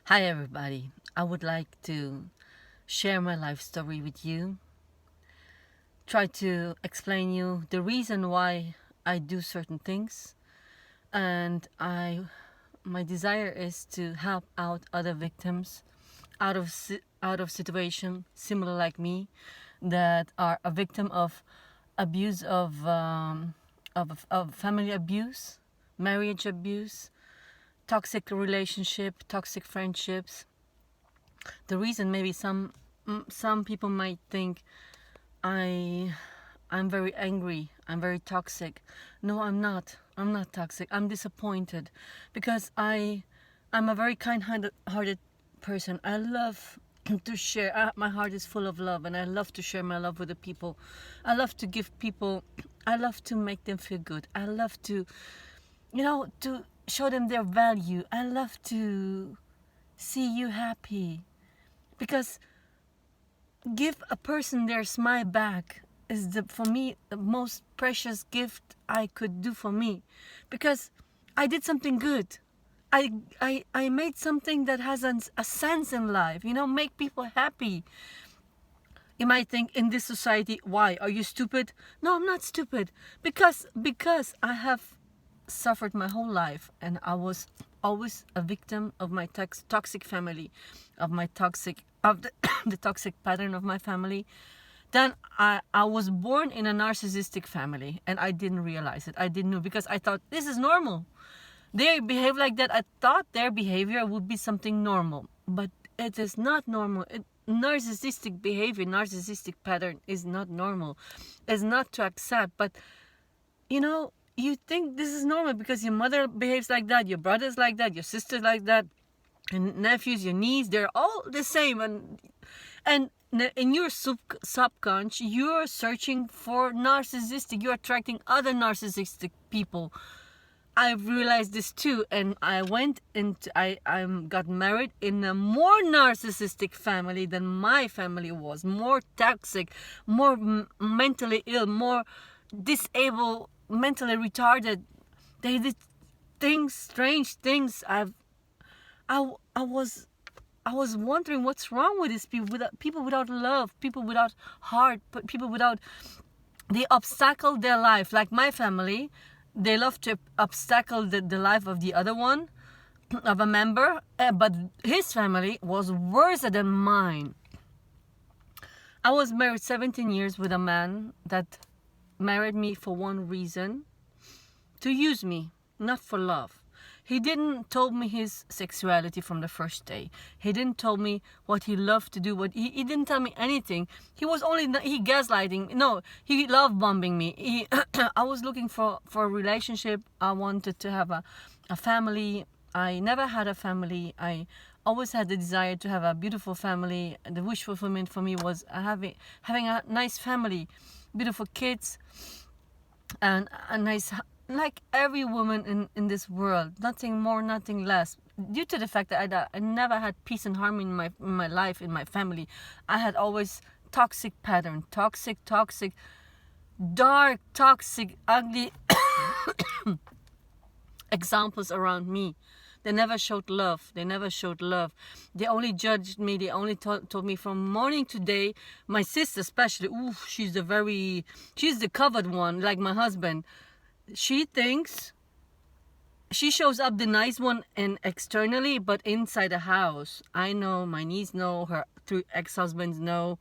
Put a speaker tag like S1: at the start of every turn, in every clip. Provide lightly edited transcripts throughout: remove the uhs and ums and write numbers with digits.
S1: Hi everybody, I would like to share my life story with you. Try to explain you the reason why I do certain things, and my desire is to help out other victims out of situation similar like me that are a victim of abuse of family abuse, marriage abuse, toxic relationship, toxic friendships. The reason maybe some people might think I'm very angry, I'm very toxic. No, I'm not. I'm not toxic. I'm disappointed because I'm a very kind-hearted person. I love to share. My heart is full of love, and I love to share my love with the people. I love to give people. I love to make them feel good. I love to, to show them their value. I love to see you happy because give a person their smile back is for me the most precious gift I could do for me, because I did something good. I made something that has a sense in life, make people happy. You might think in this society, why are you stupid? No, I'm not stupid, because I have suffered my whole life, and I was always a victim of my toxic family, of the toxic pattern of my family. Then I was born in a narcissistic family, and I didn't realize it. I didn't know, because I thought this is normal. They behave like that. I thought their behavior would be something normal, but it is not normal. Narcissistic behavior, narcissistic pattern is not normal. It's not to accept, but you think this is normal because your mother behaves like that, your brother's like that, your sister's like that, and nephews, your niece, they're all the same. And in your subconscious, you're searching for narcissistic. You're attracting other narcissistic people. I've realized this too, and I got married in a more narcissistic family than my family was. More toxic, more mentally ill, more disabled, mentally retarded. They did things, strange things. I was wondering what's wrong with these people without love, people without heart, people without. They obstacle their life, like my family. They love to obstacle the life of the other one, of a member, but his family was worse than mine. I was married 17 years with a man that married me for one reason: to use me, not for love. He didn't tell me his sexuality from the first day. He didn't tell me what he loved to do. He didn't tell me anything. He gaslighting. No, he love bombing me. I was looking for a relationship. I wanted to have a family. I never had a family. I always had the desire to have a beautiful family. The wish fulfillment for me was having a nice family, beautiful kids, and a nice, like every woman in this world, nothing more, nothing less. Due to the fact that I never had peace and harmony in my life, in my family, I had always toxic pattern, toxic, dark, toxic, ugly examples around me. They never showed love. They They only judged me. They only told me from morning to day. My sister especially, she's the covered one, like my husband. She thinks she shows up the nice one and externally, but inside the house, I know, my niece know, her 3 ex-husbands know.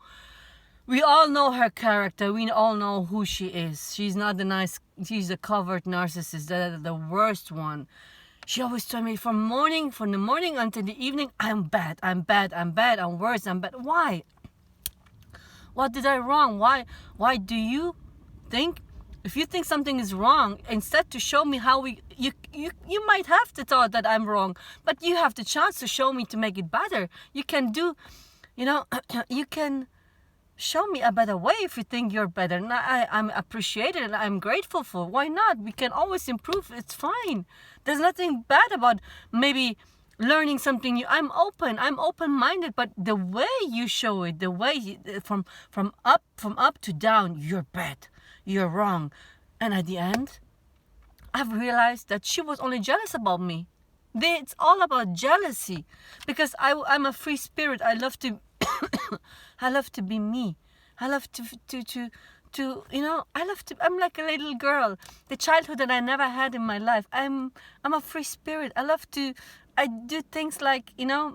S1: We all know her character. We all know who she is. She's not the nice. She's the covered narcissist, the worst one. She always told me from the morning until the evening, I'm bad, I'm worse, I'm bad. Why? What did I wrong? Why do you think? If you think something is wrong, instead to show me how you might have to thought that I'm wrong, but you have the chance to show me to make it better. You can do, you can show me a better way if you think you're better. And I'm appreciated and I'm grateful for. Why not? We can always improve. It's fine. There's nothing bad about maybe learning something new. I'm open-minded, but the way you show it, the way from up to down, you're bad, you're wrong. And at the end, I've realized that she was only jealous about me. It's all about jealousy, because I'm a free spirit. I love to I love to be me. I love to I love to. I'm like a little girl. The childhood that I never had in my life. I'm a free spirit. I do things like,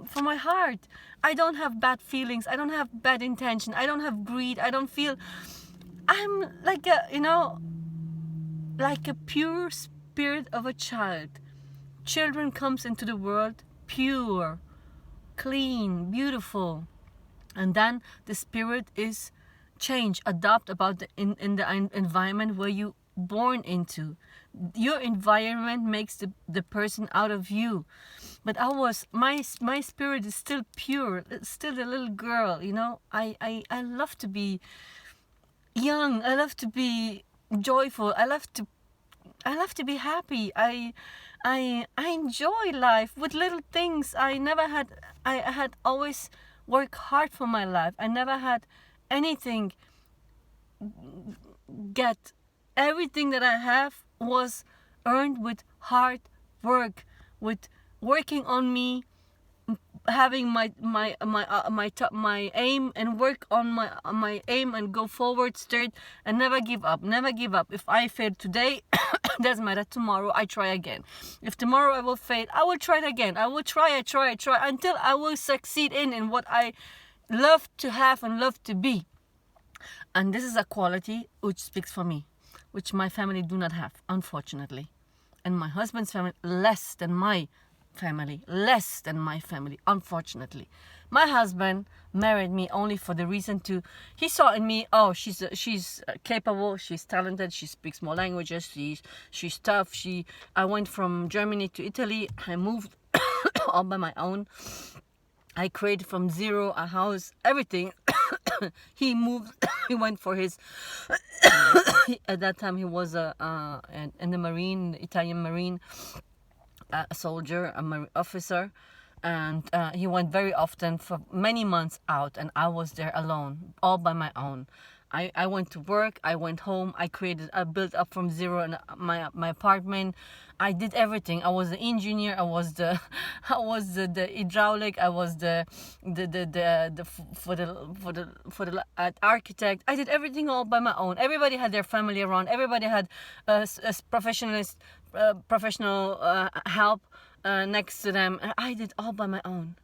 S1: for my heart. I don't have bad feelings. I don't have bad intention. I don't have greed. I don't feel. I'm like like a pure spirit of a child. Children comes into the world pure, clean, beautiful, and then the spirit is changed, adapt about in the environment where you born into. Your environment makes the person out of you. But my spirit is still pure. It's still a little girl. I love to be young. I love to be joyful. I love to be happy. I enjoy life with little things. I had always worked hard for my life. I never had anything get. Everything that I have was earned with hard work, with working on me, having my aim, and work on my aim, and go forward straight, and never give up. If I fail today, doesn't matter. Tomorrow I try again. If tomorrow I will fail, I will try it again. I will try until I will succeed in what I love to have and love to be. And this is a quality which speaks for me, which my family do not have, unfortunately. And my husband's family, less than my family, unfortunately. My husband married me only for the reason he saw in me, she's capable, she's talented, she speaks more languages, she's tough. I went from Germany to Italy. I moved all by my own. I created from zero a house, everything. He moved. He went for his. At that time, he was in the Marine, Italian Marine, a soldier, a Marine officer, and he went very often for many months out, and I was there alone, all by my own. I went to work, I went home, I built up from zero in my apartment. I did everything. I was the engineer, I was the hydraulic, I was the architect. I did everything all by my own. Everybody had their family around. Everybody had a professional help next to them. And I did all by my own.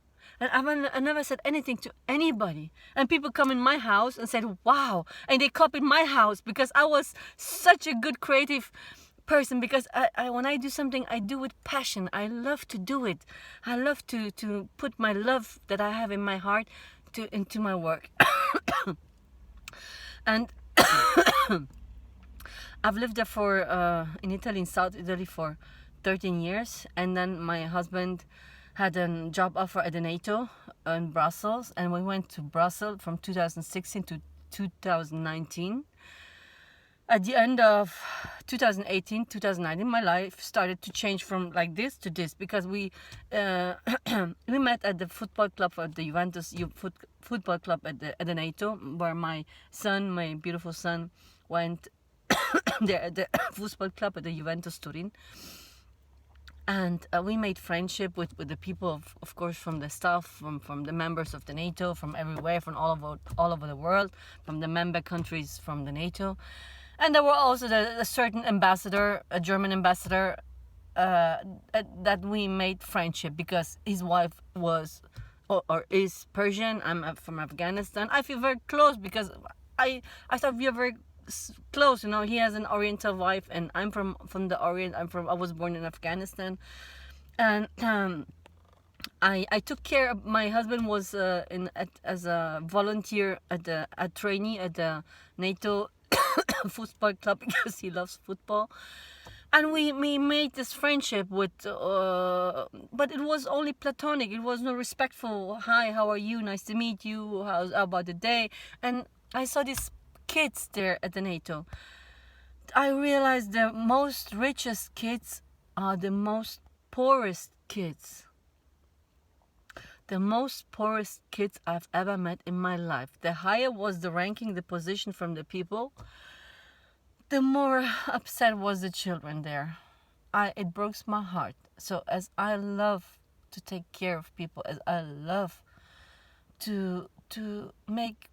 S1: And I never said anything to anybody. And people come in my house and said, wow. And they copied my house because I was such a good creative person. Because when I do something, I do with passion. I love to do it. I love to put my love that I have in my heart into my work. And I've lived there in Italy, in South Italy, for 13 years. And then my husband had a job offer at the NATO in Brussels, and we went to Brussels from 2016 to 2019. At the end of 2018, 2019, my life started to change from like this to this, because we met at the football club at the Juventus football club at the NATO, where my beautiful son, went there at the football club at the Juventus Turin. And we made friendship with the people, of course, from the staff, from the members of the NATO, from everywhere, from all over the world, from the member countries from the NATO. And there were also a certain ambassador, a German ambassador, that we made friendship, because his wife was or is Persian. I'm from Afghanistan. I feel very close because I thought we are very close. He has an Oriental wife, and I'm from the Orient. I was born in Afghanistan, and I took care of. My husband was as a volunteer a trainee at the NATO football club, because he loves football. And we made this friendship with, but it was only platonic. It was no respectful. Hi, how are you? Nice to meet you. How about the day? And I saw these kids there at the NATO. I realized the most richest kids are the most poorest kids. The most poorest kids I've ever met in my life. The higher was the ranking, the position from the people, the more upset was the children there. It broke my heart. So as I love to take care of people, as I love to make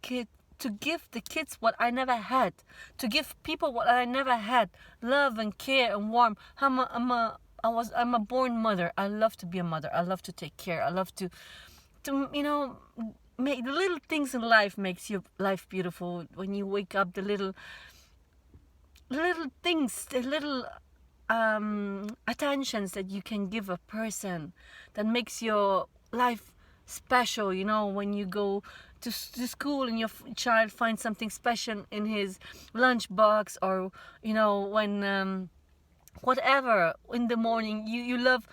S1: kid to give the kids what I never had, to give people what I never had, love and care and warmth. I'm a born mother. I love to be a mother. I love to take care. I love to make the little things in life makes your life beautiful. When you wake up, the little things, the little attentions that you can give a person that makes your life special. When you go to school and your child finds something special in his lunchbox, or when whatever, in the morning you love,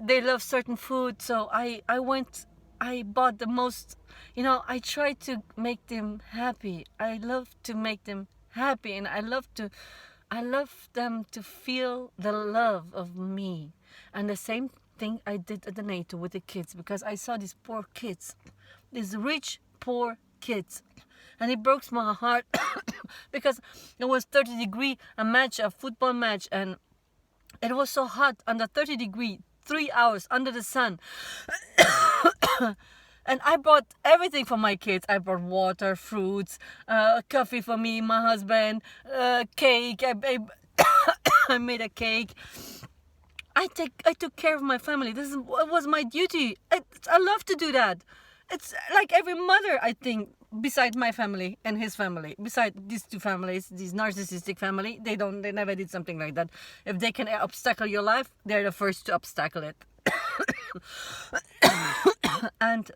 S1: they love certain food. So I bought the most, I try to make them happy. I love to make them happy, and I love them to feel the love of me. And the same thing I did at the NATO with the kids, because I saw these poor kids, these rich poor kids, and it broke my heart because it was 30 degree, a football match, and it was so hot under 30 degree, 3 hours under the sun. And I bought everything for my kids. I brought water, fruits, coffee for me, my husband, cake. I made a cake. I took care of my family. This was my duty. I love to do that. It's like every mother, I think, beside my family and his family, beside these two families, these narcissistic family, they never did something like that. If they can obstacle your life, they're the first to obstacle it. And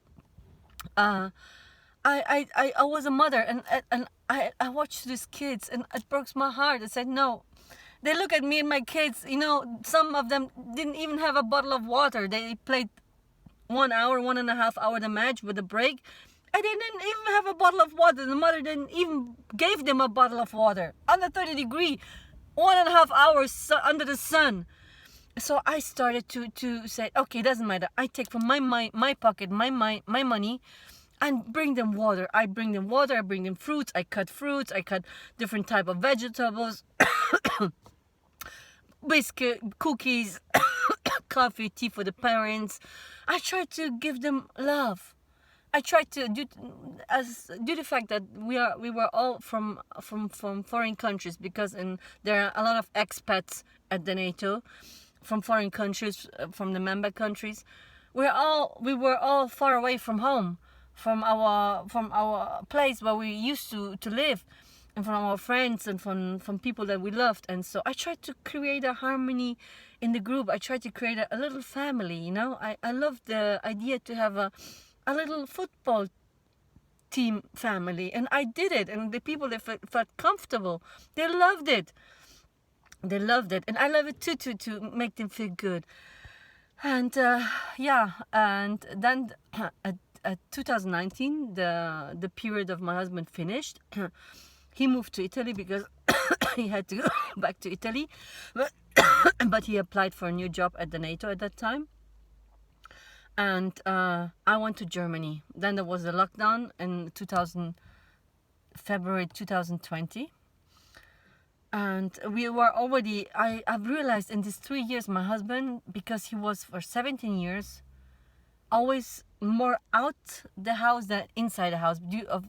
S1: I was a mother, and I watched these kids, and it broke my heart. I said, no. They look at me and my kids, some of them didn't even have a bottle of water. They played 1 hour, 1.5 hour the match with a break. And they didn't even have a bottle of water. The mother didn't even gave them a bottle of water. Under 30 degree, 1.5 hours under the sun. So I started to say, okay, doesn't matter. I take from my pocket, my money, and bring them water. I bring them water, I bring them fruits, I cut different type of vegetables, biscuit, cookies, coffee, tea for the parents. I try to give them love. I try to due the fact that we were all from foreign countries, because there are a lot of expats at the NATO from foreign countries, from the member countries. We were all far away from home, from our place where we used to live, and from our friends, and from people that we loved. And so I tried to create a harmony in the group. I tried to create a little family. I love the idea to have a little football team family, and I did it. And the people that felt comfortable, they loved it. And I love it too, to make them feel good. And and then at 2019, the period of my husband finished. He moved to Italy because he had to go back to Italy, but he applied for a new job at the NATO at that time. And I went to Germany. Then there was a lockdown in February 2020. And we were already, I've realized in these 3 years, my husband, because he was for 17 years, always more out the house than inside the house.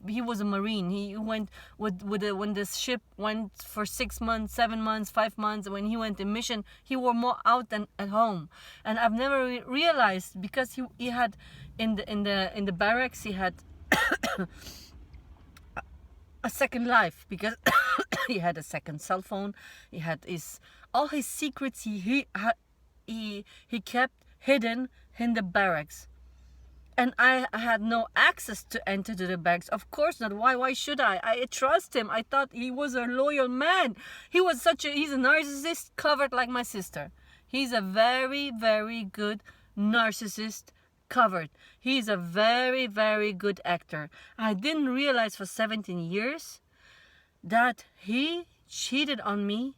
S1: He was a Marine. He went when this ship went for 6 months, 7 months, 5 months. When he went in mission, he was more out than at home. And I've never realized, because he had in the barracks, he had a second life, because he had a second cell phone. He had all his secrets. He kept hidden in the barracks, and I had no access to enter to the barracks. Of course not. Why should I? I trust him. I thought he was a loyal man. He's a narcissist covered like my sister. He's a very, very good narcissist covered. He's a very, very good actor. I didn't realize for 17 years that he cheated on me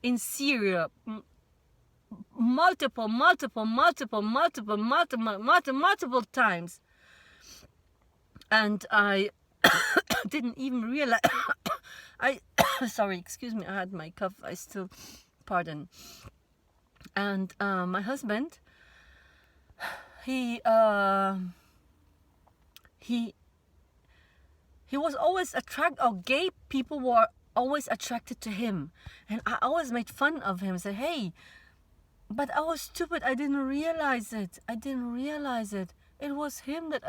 S1: in Syria multiple times, and I didn't even realize. Sorry, excuse me, I had my cough. Pardon. And my husband, he uh, he he was always attracted, or gay people were always attracted to him, and I always made fun of him. Say, hey, but I was stupid. I didn't realize it. I didn't realize it. It was him that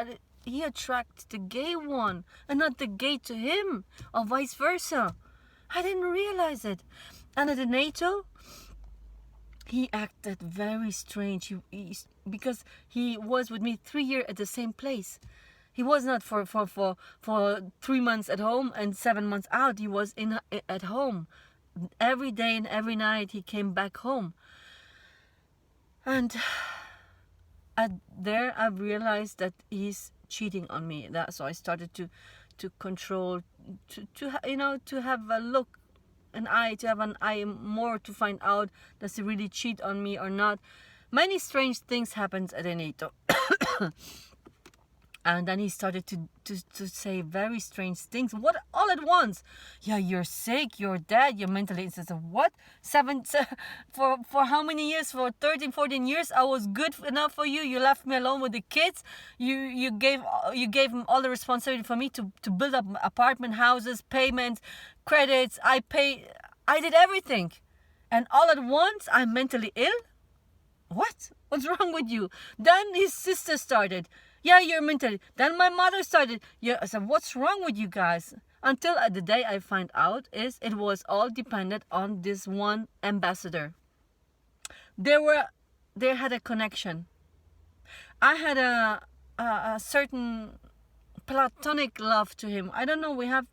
S1: he attracted the gay one, and not the gay to him, or vice versa. I didn't realize it. And at the NATO, he acted very strange. Because he was with me 3 years at the same place. He was not for 3 months at home and 7 months out. He was at home every day and every night. He came back home, and there I realized that he's cheating on me. So I started to control, to have a look, to have an eye more, to find out, does he really cheat on me or not. Many strange things happened at NATO. And then he started to say very strange things. What, all at once? Yeah, you're sick, you're dead, you're mentally ill. So what? For how many years? For 13, 14 years, I was good enough for you. You left me alone with the kids. You gave him all the responsibility for me to build up apartment, houses, payments, credits. I did everything. And all at once, I'm mentally ill? What? What's wrong with you? Then his sister started. Yeah, you're mentally. Then my mother started. Yeah, I said, what's wrong with you guys? Until the day I find out is it was all dependent on this one ambassador. They had a connection. I had a certain platonic love to him. I don't know. We have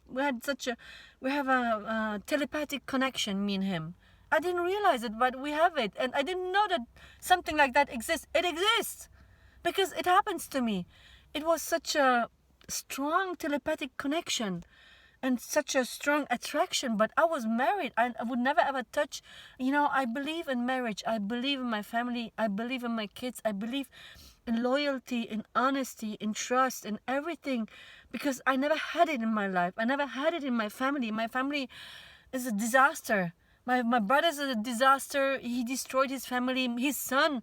S1: a telepathic connection, me and him. I didn't realize it, but we have it, and I didn't know that something like that exists. It exists. Because it happens to me. It was such a strong telepathic connection and such a strong attraction. But I was married. I would never ever touch. I believe in marriage. I believe in my family. I believe in my kids. I believe in loyalty, in honesty, in trust, in everything. Because I never had it in my life. I never had it in my family. My family is a disaster. My brother's a disaster. He destroyed his family. His son,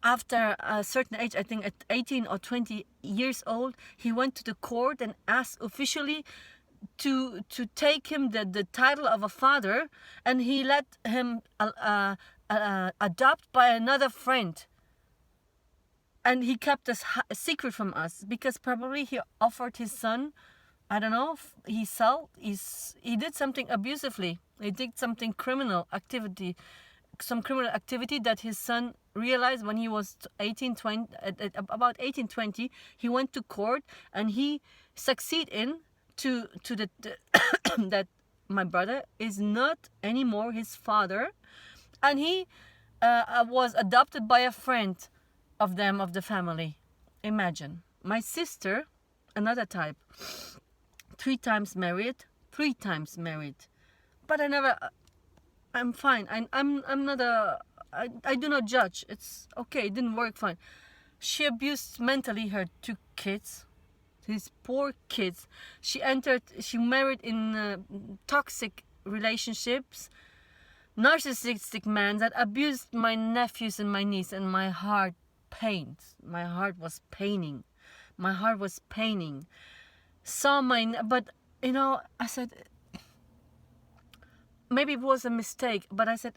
S1: after a certain age, I think at 18 or 20 years old, he went to the court and asked officially to take him the title of a father, and he let him adopt by another friend. And he kept a secret from us because probably he offered his son, I don't know, he did something abusively. He did something some criminal activity that his son realized when he was about 18, 20. He went to court and he succeeded in to the that my brother is not anymore his father, and he was adopted by a friend of the family. Imagine. My sister, another type, 3 times married, but I'm fine. I'm not I do not judge. It's okay. It didn't work fine. She abused mentally her 2 kids, these poor kids. She married in toxic relationships, narcissistic men that abused my nephews and my niece, and my heart pains. My heart was paining. But I said, maybe it was a mistake, but I said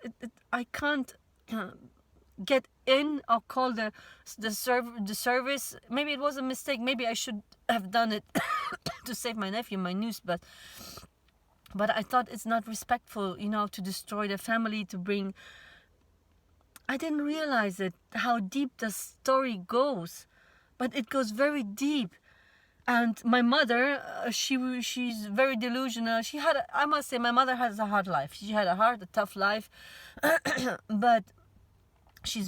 S1: I can't get in or call the service. Maybe it was a mistake. Maybe I should have done it to save my nephew, my niece. But I thought it's not respectful, to destroy the family, to bring. I didn't realize how deep the story goes, but it goes very deep. And my mother, she's very delusional. I must say, my mother has a hard life. She had a tough life, but she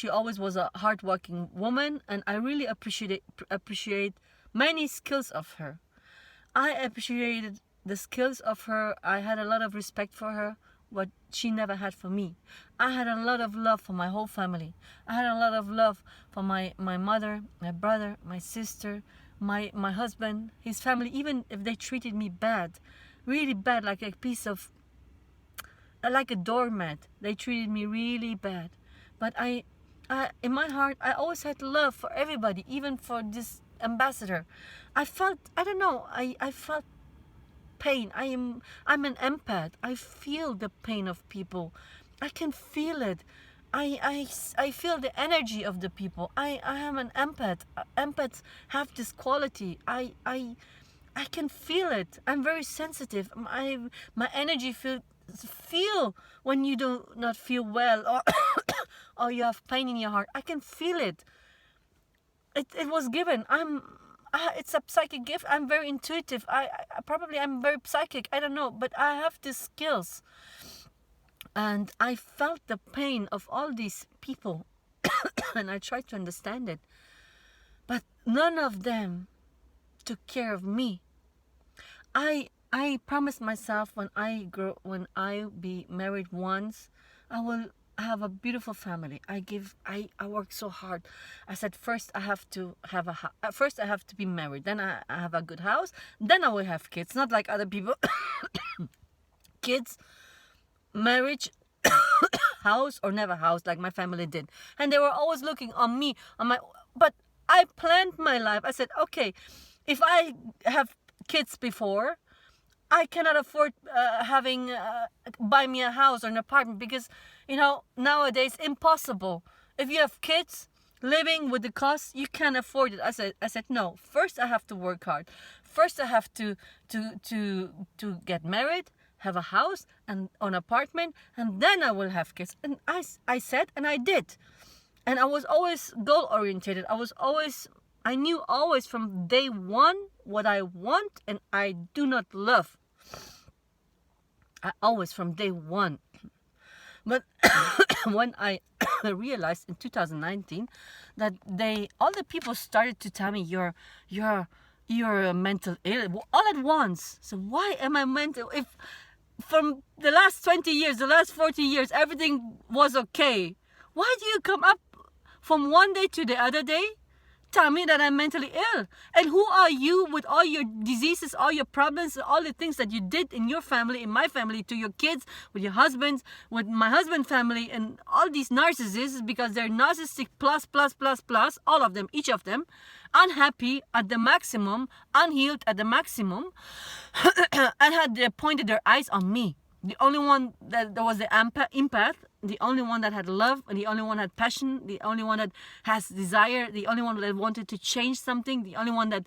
S1: always was a hardworking woman, and I really appreciate many skills of her. I appreciated the skills of her. I had a lot of respect for her, what she never had for me. I had a lot of love for my whole family. I had a lot of love for my mother, my brother, my sister, my husband, his family, even if they treated me bad, really bad, like a piece of like a doormat. They treated me really bad. But in my heart, I always had love for everybody, even for this ambassador. I felt, I don't know, I felt pain. I'm an empath. I feel the pain of people. I can feel it. I feel the energy of the people. I am an empath. Empaths have this quality. I can feel it. I'm very sensitive. My energy feel when you do not feel well, or or you have pain in your heart. I can feel it. It was given. It's a psychic gift. I'm very intuitive. I'm very psychic. I don't know, but I have these skills, and I felt the pain of all these people, and I tried to understand it, but none of them took care of me. I promised myself when I be married once, I will have a beautiful family. I work so hard. I said first I have to have first I have to be married. Then I have a good house. Then I will have kids. Not like other people. Kids, marriage, house or never house like my family did. And they were always looking on me but I planned my life. I said, okay, if I have kids before, I cannot afford buy me a house or an apartment, because nowadays impossible. If you have kids, living with the cost, you can't afford it. I said no. First I have to work hard. First I have to get married, have a house and an apartment, and then I will have kids. And I said, and I did. And I was always goal oriented. I knew always from day one what I want and I do not love. I always from day one. But when I realized in 2019 that all the people started to tell me you're a mental ill all at once. So why am I mental? If from the last 20 years, the last 40 years, everything was okay, why do you come up from one day to the other day? Tell me that I'm mentally ill. And who are you with all your diseases, all your problems, all the things that you did in your family, in my family, to your kids, with your husbands, with my husband's family, and all these narcissists, because they're narcissistic plus, all of them, each of them, unhappy at the maximum, unhealed at the maximum, and had pointed their eyes on me. The only one that was the empath, the only one that had love, and the only one that had passion, the only one that has desire, the only one that wanted to change something, the only one that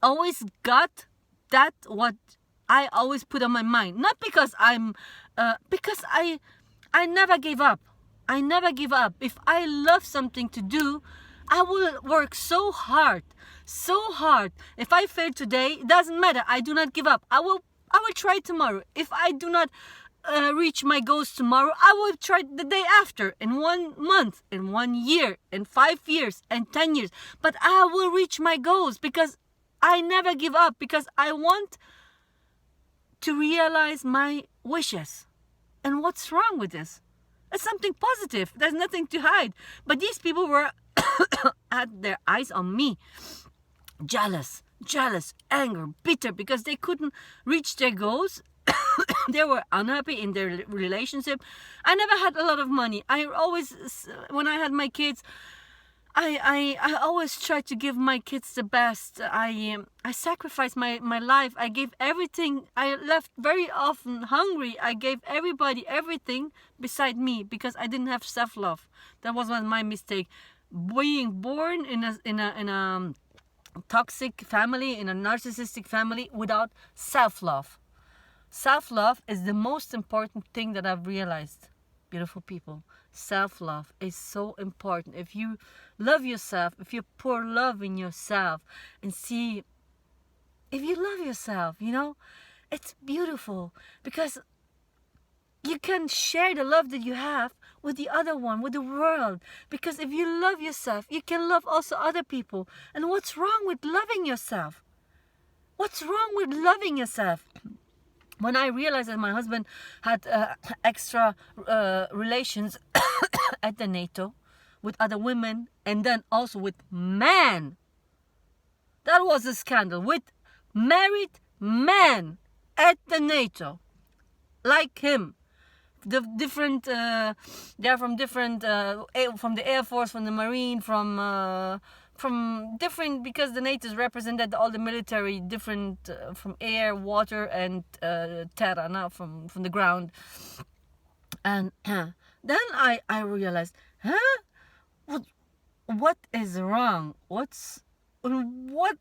S1: always got that what I always put on my mind. Not because because I never gave up. I never give up. If I love something to do, I will work so hard. If I fail today, it doesn't matter. I do not give up. I will try tomorrow. If I do not reach my goals tomorrow, I will try the day after, in 1 month, in 1 year, in 5 years, and 10 years. But I will reach my goals because I never give up, because I want to realize my wishes. And what's wrong with this? It's something positive. There's nothing to hide. But these people were had their eyes on me. Jealous, anger, bitter, because they couldn't reach their goals. They were unhappy in their relationship. I never had a lot of money. I always, when I had my kids, I always tried to give my kids the best. I sacrificed my life. I gave everything. I left very often hungry. I gave everybody everything beside me because I didn't have self-love. That was my mistake. Being born in a toxic family, in a narcissistic family, without self-love. Self-love is the most important thing that I've realized, beautiful people. Self-love is so important. If you love yourself, if you pour love in yourself, and see, if you love yourself, it's beautiful, because you can share the love that you have with the other one, with the world. Because if you love yourself, you can love also other people. And what's wrong with loving yourself? What's wrong with loving yourself? When I realized that my husband had extra relations at the NATO with other women, and then also with men, that was a scandal. With married men at the NATO, like him. different. They're from different. From the Air Force, from the Marine, from different, because the natives represented all the military, different from air, water, and terra, now from the ground. And then I realized, huh? What is wrong? What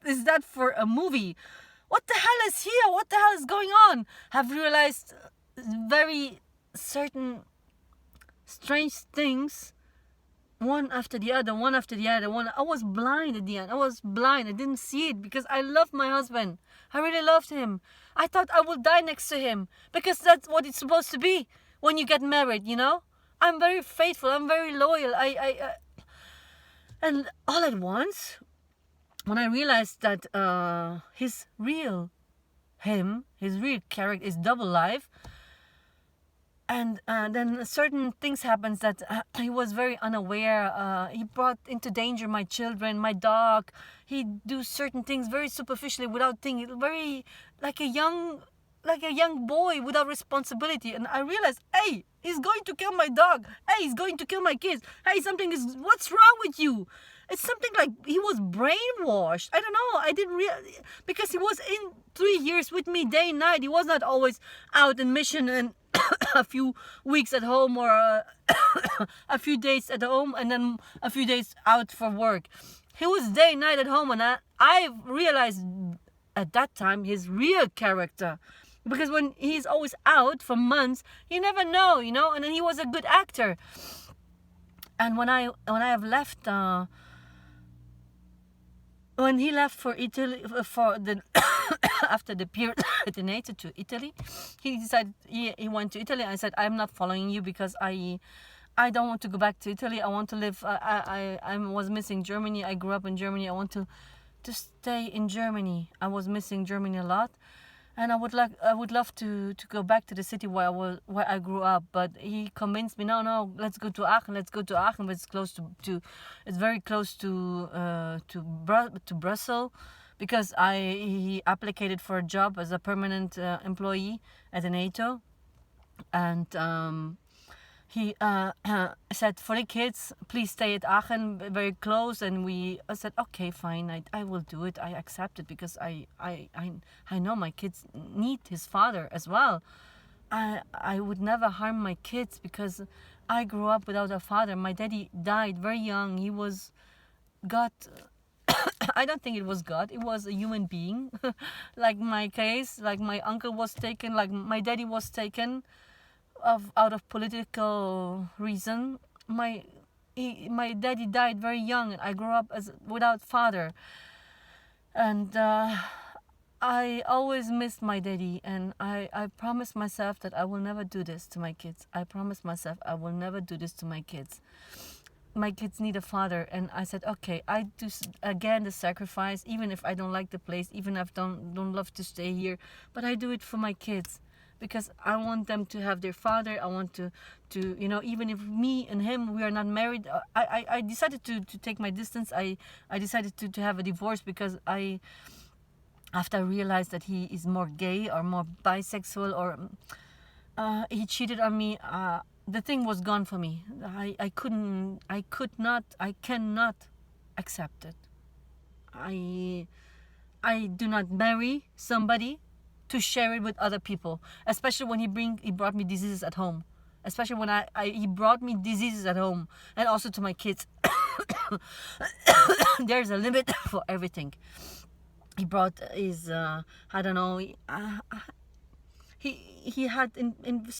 S1: is that for a movie? What the hell is here? What the hell is going on? Have realized very certain strange things, one after the other, one after the other. I was blind at the end. I was blind. I didn't see it because I loved my husband. I really loved him. I thought I would die next to him because that's what it's supposed to be when you get married, you know? I'm very faithful. I'm very loyal. And all at once, when I realized that his real character is double life, and then certain things happens that he was very unaware. He brought into danger my children, my dog. He do certain things very superficially without thinking, very like a young boy without responsibility. And I realized, hey, he's going to kill my dog. Hey, he's going to kill my kids. Hey, what's wrong with you? It's something like he was brainwashed. I don't know. I didn't really, because he was in 3 years with me day and night. He was not always out in mission and a few weeks at home, or a few days at home and then a few days out for work. He was day and night at home, and I realized at that time his real character. Because when he's always out for months, you never know, you know. And then he was a good actor. And when I have left, when he left for Italy for the after the period detonated to Italy, he decided he went to Italy. I said, I'm not following you because I don't want to go back to Italy. I want to live. I was missing Germany. I grew up in Germany. I want to stay in Germany. I was missing Germany a lot. And I would love to go back to the city where I grew up. But he convinced me, no, let's go to Aachen. It's close to it's very close to Brussels, because he applied for a job as a permanent employee at the NATO, and he said, for the kids, please stay at Aachen, very close. And I said, okay, fine, I will do it. I accept it because I know my kids need his father as well. I would never harm my kids because I grew up without a father. My daddy died very young. He was God. I don't think it was God. It was a human being. Like my case, like my uncle was taken, like my daddy was taken out of political reason. My daddy died very young, and I grew up without father. And I always missed my daddy, and I promised myself that I will never do this to my kids. I promised myself I will never do this to my kids. My kids need a father, and I said, okay, I do again the sacrifice, even if I don't like the place, even if I don't love to stay here, but I do it for my kids. Because I want them to have their father. I want to even if me and him, we are not married, I decided to take my distance. I decided to have a divorce because after I realized that he is more gay or more bisexual, or he cheated on me, the thing was gone for me. I cannot accept it. I do not marry somebody to share it with other people, especially when he brought me diseases at home, especially when he brought me diseases at home, and also to my kids. There's a limit for everything. He brought his I don't know, he had in